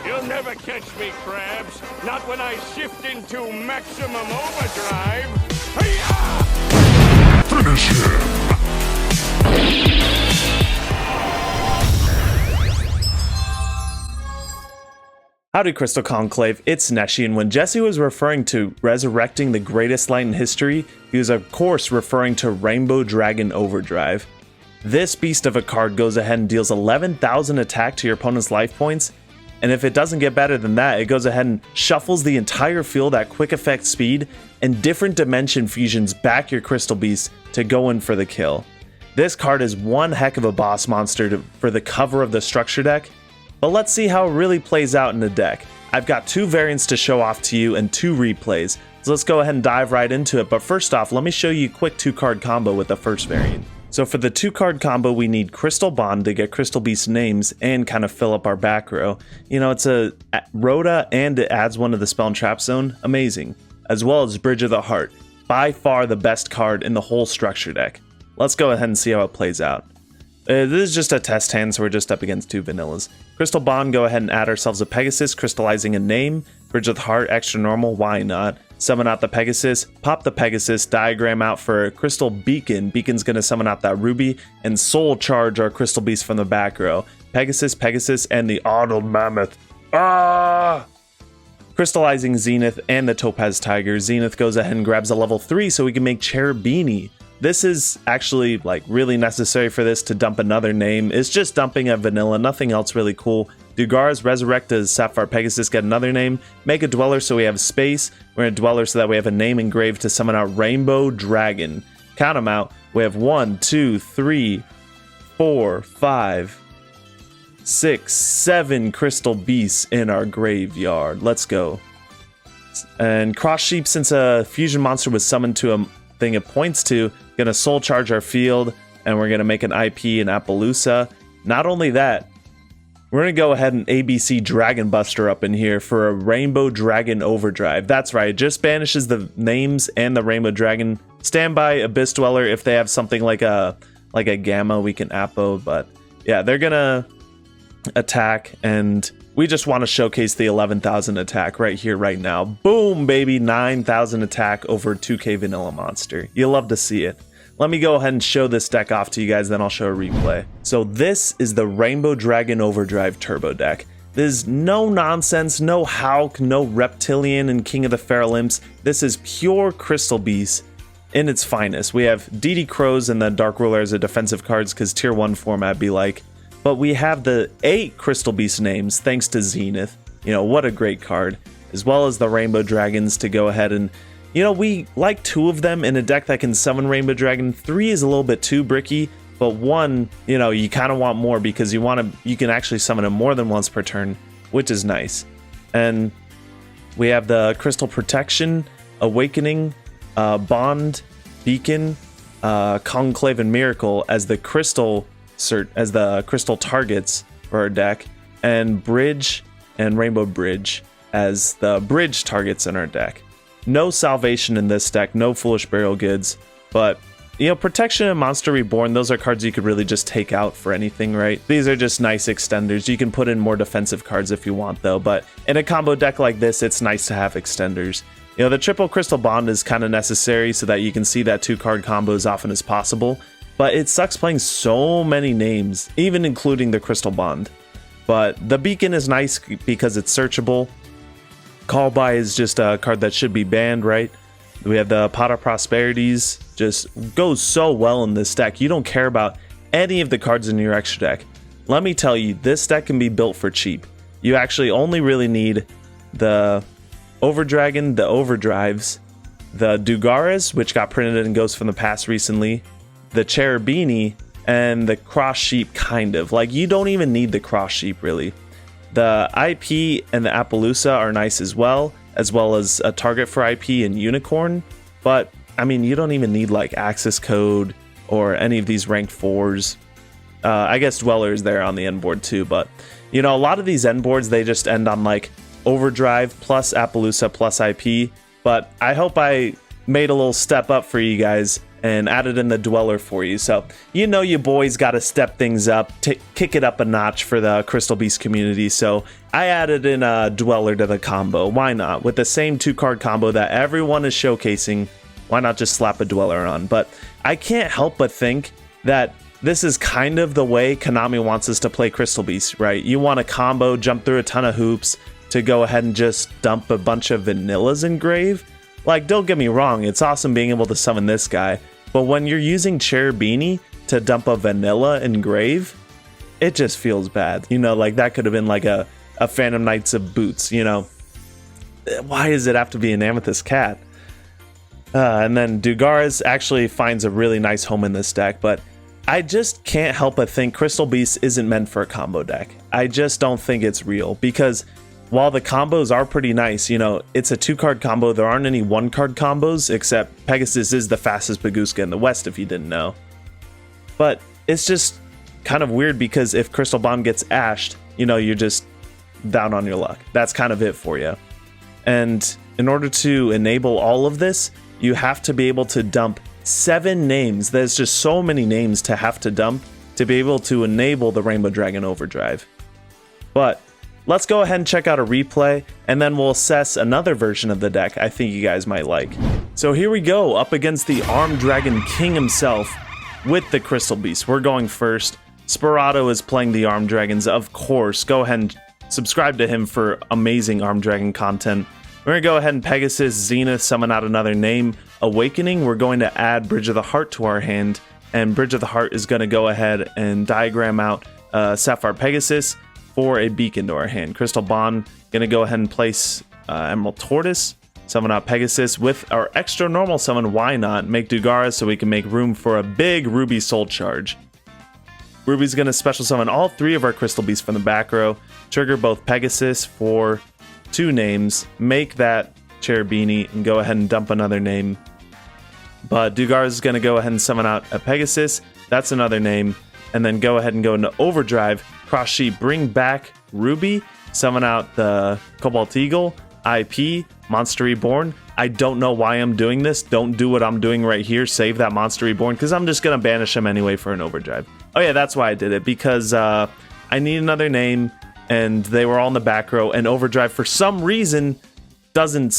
You'll never catch me, Krabs. Not when I shift into maximum overdrive. Hi-ya! Finish him! Howdy, Crystal Conclave, it's NESHY, and when Jesse was referring to resurrecting the greatest light in history, he was of course referring to Rainbow Dragon Overdrive. This beast of a card goes ahead and deals 11,000 attack to your opponent's life points, and if it doesn't get better than that, it goes ahead and shuffles the entire field at quick effect speed, and different dimension fusions back your Crystal Beast to go in for the kill. This card is one heck of a boss monster for the cover of the structure deck, but let's see how it really plays out in the deck. I've got two variants to show off to you and two replays, so let's go ahead and dive right into it. But first off, let me show you a quick 2-card combo with the first variant. So for the 2-card combo, we need Crystal Bond to get Crystal Beast names and kind of fill up our back row. You know, it's a Rhoda and it adds one to the Spell and Trap Zone, amazing. As well as Bridge of the Heart, by far the best card in the whole structure deck. Let's go ahead and see how it plays out. This is just a test hand, so we're just up against two vanillas. Crystal Bond, go ahead and add ourselves a Pegasus, crystallizing a name. Bridge of the Heart, extra normal, why not? Summon out the Pegasus, pop the Pegasus, diagram out for Crystal Beacon. Beacon's gonna summon out that Ruby, and Soul Charge our Crystal Beast from the back row. Pegasus, and the Auto Mammoth. Crystallizing Zenith and the Topaz Tiger. Zenith goes ahead and grabs a level 3 so we can make Cherubini. This is actually like really necessary for this to dump another name. It's just dumping a vanilla, nothing else really cool. Dugar's resurrect as Sapphire Pegasus, get another name. Make a Dweller so we have space. We're in a Dweller so that we have a name engraved to summon out Rainbow Dragon. Count them out. We have 1, 2, 3, 4, 5, 6, 7 Crystal Beasts in our graveyard. Let's go. And Cross Sheep, since a fusion monster was summoned to a thing it points to, gonna Soul Charge our field, and we're gonna make an IP in Appaloosa. Not only that, we're gonna go ahead and ABC Dragon Buster up in here for a Rainbow Dragon Overdrive. That's right, it just banishes the names and the Rainbow Dragon. Standby Abyss Dweller if they have something like a Gamma, we can Appo, but yeah, they're gonna attack, and we just want to showcase the 11,000 attack right here, right now. Boom, baby, 9,000 attack over 2k vanilla monster. You'll love to see it. Let me go ahead and show this deck off to you guys, then I'll show a replay. So this is the Rainbow Dragon Overdrive Turbo deck. There's no nonsense, no Hulk, no Reptilian and King of the Feral Imps. This is pure Crystal Beast in its finest. We have DD Crows and the Dark Ruler as a defensive cards because tier 1 format be like. But we have the 8 Crystal Beast names thanks to Zenith. You know, what a great card. As well as the Rainbow Dragons to go ahead and, you know, we like 2 of them in a deck that can summon Rainbow Dragon. 3 is a little bit too bricky, but 1, you know, you kind of want more because you can actually summon him more than once per turn, which is nice. And we have the Crystal Protection, Awakening, Bond, Beacon, Conclave, and Miracle as the crystal targets for our deck, and Bridge and Rainbow Bridge as the bridge targets in our deck. No Salvation in this deck, no Foolish Burial Goods, but you know, Protection and Monster Reborn, those are cards you could really just take out for anything, right? These are just nice extenders. You can put in more defensive cards if you want though, but in a combo deck like this, it's nice to have extenders. You know, the triple Crystal Bond is kind of necessary so that you can see that 2-card combo as often as possible. But it sucks playing so many names, even including the Crystal Bond. But the Beacon is nice because it's searchable. Call By is just a card that should be banned, right? We have the Pot of Prosperities, just goes so well in this deck. You don't care about any of the cards in your extra deck. Let me tell you, this deck can be built for cheap. You actually only really need the Overdragon, the Overdrives, the Dugaras, which got printed in Ghosts from the Past recently, the Cherubini, and the Cross Sheep, kind of. Like, you don't even need the Cross Sheep, really. The IP and the Appaloosa are nice as well as a target for IP and Unicorn. But, I mean, you don't even need, like, Access Code or any of these ranked 4s. I guess Dweller is there on the end board, too. But, you know, a lot of these end boards, they just end on, like, Overdrive plus Appaloosa plus IP. But I hope I made a little step up for you guys and added in the Dweller for you. So you know your boys got to step things up, kick it up a notch for the Crystal Beast community. So I added in a Dweller to the combo. Why not? With the same 2-card combo that everyone is showcasing, why not just slap a Dweller on? But I can't help but think that this is kind of the way Konami wants us to play Crystal Beast, right? You want a combo, jump through a ton of hoops to go ahead and just dump a bunch of vanillas in Grave. Like, don't get me wrong, it's awesome being able to summon this guy, but when you're using Cherubini to dump a vanilla in Grave, it just feels bad. You know, like that could have been like a Phantom Knights of Boots, you know? Why does it have to be an Amethyst Cat? And then Dugaras actually finds a really nice home in this deck, but I just can't help but think Crystal Beast isn't meant for a combo deck. I just don't think it's real, because while the combos are pretty nice, you know, it's a 2-card combo. There aren't any 1-card combos, except Pegasus is the fastest Bagooska in the West, if you didn't know. But it's just kind of weird, because if Crystal Bomb gets ashed, you know, you're just down on your luck. That's kind of it for you. And in order to enable all of this, you have to be able to dump 7 names. There's just so many names to have to dump to be able to enable the Rainbow Dragon Overdrive. But let's go ahead and check out a replay, and then we'll assess another version of the deck I think you guys might like. So here we go, up against the Armed Dragon King himself with the Crystal Beast. We're going first. Sperato is playing the Armed Dragons, of course. Go ahead and subscribe to him for amazing Armed Dragon content. We're going to go ahead and Pegasus, Zenith, summon out another name. Awakening, we're going to add Bridge of the Heart to our hand, and Bridge of the Heart is going to go ahead and diagram out Sapphire Pegasus for a beacon to our hand. Crystal Bond, going to go ahead and place Emerald Tortoise, summon out Pegasus with our extra normal summon. Why not make Dugara so we can make room for a big Ruby Soul Charge. Ruby's going to special summon all 3 of our Crystal Beasts from the back row, trigger both Pegasus for 2 names, make that Cherubini, and go ahead and dump another name. But Dugar is going to go ahead and summon out a Pegasus, that's another name, and then go ahead and go into Overdrive, cross sheet, bring back Ruby, summon out the Cobalt Eagle, IP, Monster Reborn. I don't know why I'm doing this. Don't do what I'm doing right here. Save that Monster Reborn, because I'm just going to banish him anyway for an Overdrive. Oh yeah, that's why I did it, because I need another name, and they were all in the back row, and Overdrive for some reason doesn't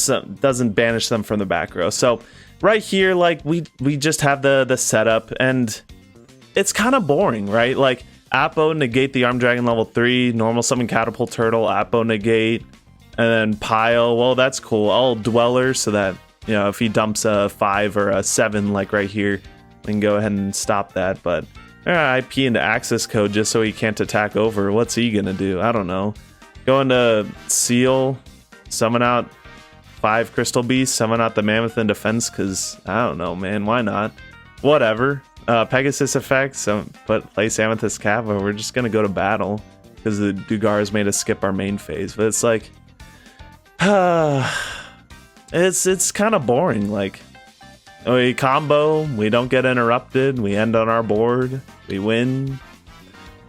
banish them from the back row. So right here, like we just have the setup, and it's kind of boring, right? Like Apo negate the Armed Dragon level 3, normal summon Catapult Turtle, Apo negate, and then pile. Well, that's cool. All Dweller, so that, you know, if he dumps a 5 or a 7 like right here, we can go ahead and stop that. But IP into access code just so he can't attack over. What's he gonna do? I don't know. Go into Seal, summon out 5 Crystal Beasts, summon out the Mammoth in defense, because I don't know, man. Why not? Whatever. Pegasus effect, so place Amethyst Cat, but we're just gonna go to battle because the Dugars made us skip our main phase. But it's like, it's kind of boring. Like, we combo, we don't get interrupted, we end on our board, we win.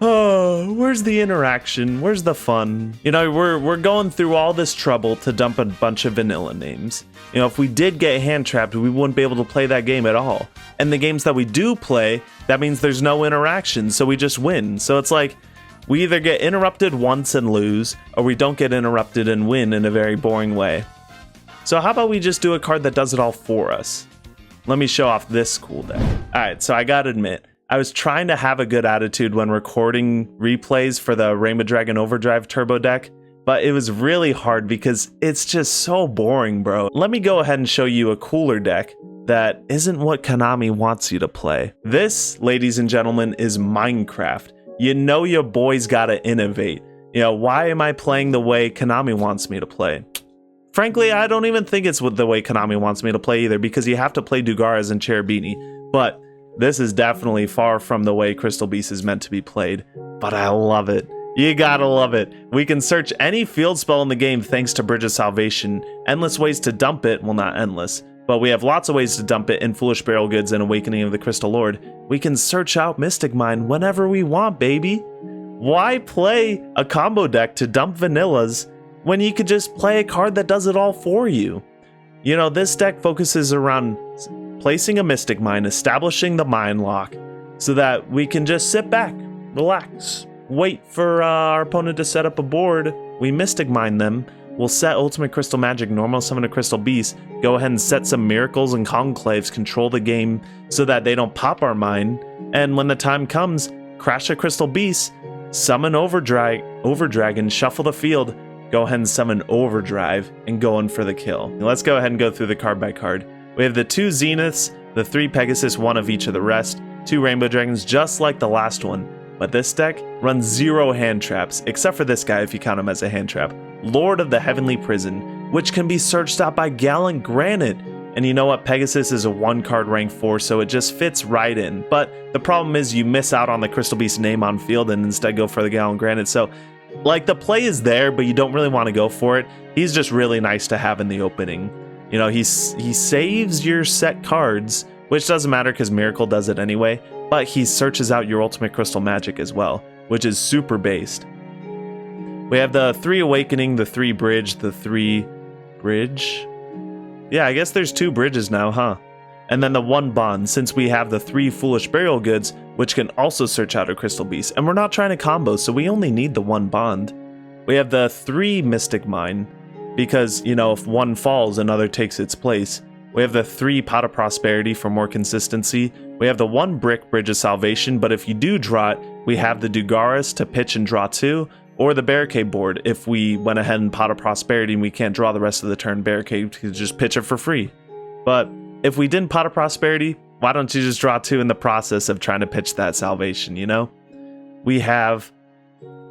Oh, where's the interaction? Where's the fun? You know, we're going through all this trouble to dump a bunch of vanilla names. You know, if we did get hand trapped, we wouldn't be able to play that game at all. And the games that we do play, that means there's no interaction, so we just win. So it's like, we either get interrupted once and lose, or we don't get interrupted and win in a very boring way. So how about we just do a card that does it all for us? Let me show off this cool deck. Alright, so I gotta admit, I was trying to have a good attitude when recording replays for the Rainbow Dragon Overdrive Turbo deck, but it was really hard because it's just so boring, bro. Let me go ahead and show you a cooler deck that isn't what Konami wants you to play. This, ladies and gentlemen, is Minecraft. You know your boy's gotta innovate. You know, why am I playing the way Konami wants me to play? Frankly, I don't even think it's the way Konami wants me to play either, because you have to play Dugaras and Cherubini, but this is definitely far from the way Crystal Beast is meant to be played, but I love it. You gotta love it. We can search any field spell in the game thanks to Bridge of Salvation. Endless ways to dump it, well, not endless, but we have lots of ways to dump it in Foolish Barrel Goods and Awakening of the Crystal Lord. We can search out Mystic Mine whenever we want, baby. Why play a combo deck to dump vanillas when you could just play a card that does it all for you? You know, this deck focuses around placing a Mystic Mine, establishing the Mine Lock, so that we can just sit back, relax, wait for our opponent to set up a board. We Mystic Mine them. We'll set Ultimate Crystal Magic, normal summon a Crystal Beast, go ahead and set some Miracles and Conclaves, control the game so that they don't pop our mine, and when the time comes, crash a Crystal Beast, summon Overdragon, shuffle the field, go ahead and summon Overdrive, and go in for the kill. Now let's go ahead and go through the card by card. We have the 2 Zeniths, the 3 Pegasus, 1 of each of the rest, 2 Rainbow Dragons, just like the last one. But this deck runs 0 hand traps, except for this guy if you count him as a hand trap. Lord of the Heavenly Prison, which can be searched out by Gallant Granite. And you know what? Pegasus is a 1-card rank 4, so it just fits right in. But the problem is you miss out on the Crystal Beast name on field and instead go for the Gallant Granite. So, like, the play is there, but you don't really want to go for it. He's just really nice to have in the opening. You know, he saves your set cards, which doesn't matter because Miracle does it anyway, but he searches out your Ultimate Crystal Magic as well, which is super based. We have the 3 Awakening, the 3 Bridge, the 3 Bridge? Yeah, I guess there's 2 bridges now, huh? And then the 1 Bond, since we have the 3 Foolish Burial Goods, which can also search out a Crystal Beast. And we're not trying to combo, so we only need the 1 Bond. We have the 3 Mystic Mine, because, you know, if one falls, another takes its place. We have the 3 Pot of Prosperity for more consistency. We have the 1 Brick Bridge of Salvation, but if you do draw it, we have the Dugaris to pitch and draw 2, or the Barricade board if we went ahead and Pot of Prosperity and we can't draw the rest of the turn. Barricade could just pitch it for free. But if we didn't Pot of Prosperity, why don't you just draw 2 in the process of trying to pitch that Salvation, you know? We have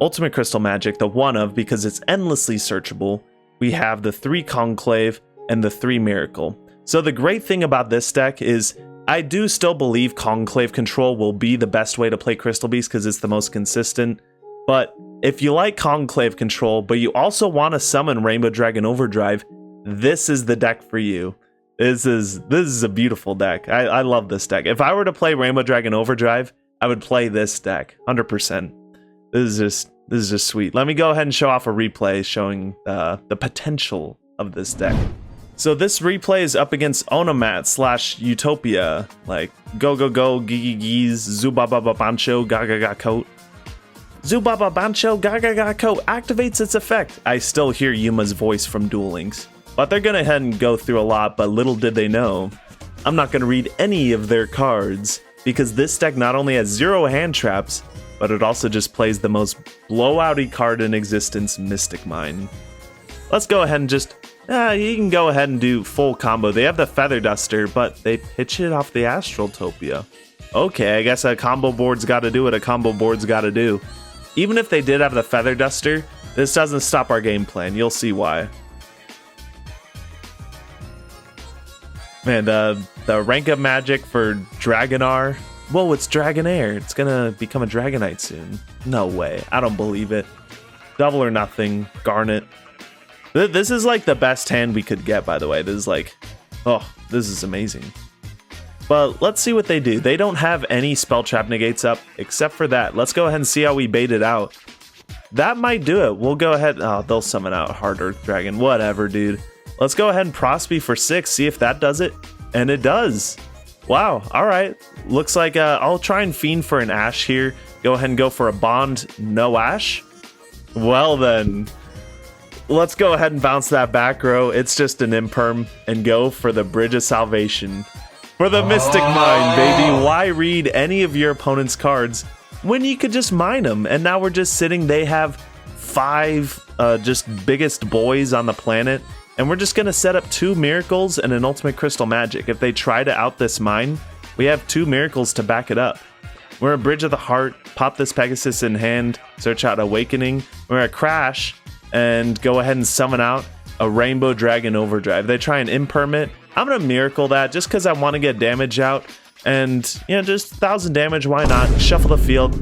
Ultimate Crystal Magic, the 1 of, because it's endlessly searchable. We have the 3 Conclave and the 3 Miracle. So the great thing about this deck is I do still believe Conclave Control will be the best way to play Crystal Beast because it's the most consistent. But if you like Conclave Control, but you also want to summon Rainbow Dragon Overdrive, this is the deck for you. This is a beautiful deck. I love this deck. If I were to play Rainbow Dragon Overdrive, I would play this deck 100%. This is just sweet. Let me go ahead and show off a replay showing the potential of this deck. So this replay is up against Onomat / Utopia, like go go go, gigi geez, zubaba bancho, gaga ga coat. Zubaba bancho, gaga ga coat activates its effect. I still hear Yuma's voice from Duel Links, but they're gonna head and go through a lot. But little did they know, I'm not gonna read any of their cards because this deck not only has 0 hand traps, but it also just plays the most blowouty card in existence, Mystic Mine. Let's go ahead and just. You can go ahead and do full combo. They have the Feather Duster, but they pitch it off the Astraltopia. Okay, I guess a combo board's got to do what a combo board's got to do. Even if they did have the Feather Duster, this doesn't stop our game plan. You'll see why. Man, the rank up magic for Dragonar. Whoa, it's Dragonair. It's gonna become a Dragonite soon. No way. I don't believe it. Double or nothing. Garnet. This is like the best hand we could get, by the way. This is like, oh, this is amazing. But let's see what they do. They don't have any spell trap negates up except for that. Let's go ahead and see how we bait it out. That might do it. We'll go ahead. Oh, they'll summon out Hard Earth Dragon. Whatever, dude. Let's go ahead and Prosby for 6. See if that does it. And it does. Wow. All right. Looks like I'll try and Fiend for an Ash here. Go ahead and go for a Bond. No Ash. Well then. Let's go ahead and bounce that back row. It's just an Imperm and go for the Bridge of Salvation. For the Mystic Mine, baby. Why read any of your opponent's cards when you could just mine them? And now we're just sitting. They have 5 just biggest boys on the planet. And we're just going to set up 2 Miracles and an Ultimate Crystal Magic. If they try to out this mine, we have 2 Miracles to back it up. We're a Bridge of the Heart. Pop this Pegasus in hand. Search out Awakening. We're a Crash. And go ahead and summon out a Rainbow Dragon Overdrive. They try and Impermit. I'm going to Miracle that just because I want to get damage out. And, you know, just 1,000 damage. Why not? Shuffle the field.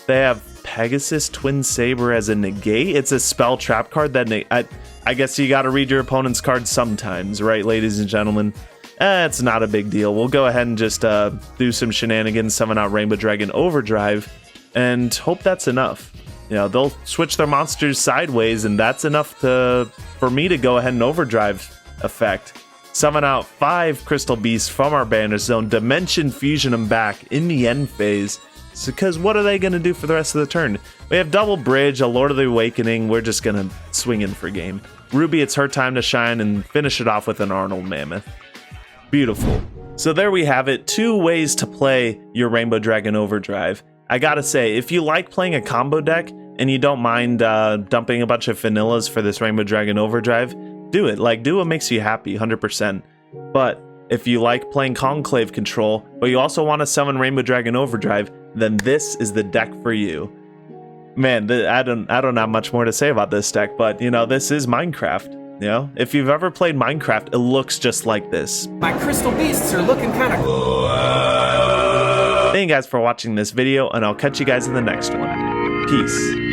They have Pegasus Twin Saber as a negate. It's a spell trap card that I guess you got to read your opponent's cards sometimes, right, ladies and gentlemen? It's not a big deal. We'll go ahead and just do some shenanigans, summon out Rainbow Dragon Overdrive, and hope that's enough. You know, they'll switch their monsters sideways, and that's enough for me to go ahead and Overdrive effect. summon out 5 Crystal Beasts from our Banner Zone, Dimension Fusion them back in the end phase. Because what are they going to do for the rest of the turn? We have Double Bridge, a Lord of the Awakening. We're just going to swing in for game. Ruby, it's her time to shine and finish it off with an Arnold Mammoth. Beautiful. So there we have it. 2 ways to play your Rainbow Dragon Overdrive. I gotta say, if you like playing a combo deck and you don't mind dumping a bunch of vanillas for this Rainbow Dragon Overdrive, do it. Like, do what makes you happy, 100%. But if you like playing Conclave control, but you also want to summon Rainbow Dragon Overdrive, then this is the deck for you. Man, I don't have much more to say about this deck, but you know, this is Minecraft. You know, if you've ever played Minecraft, it looks just like this. My crystal beasts are looking kind of. Thank you guys for watching this video, and I'll catch you guys in the next one. Peace.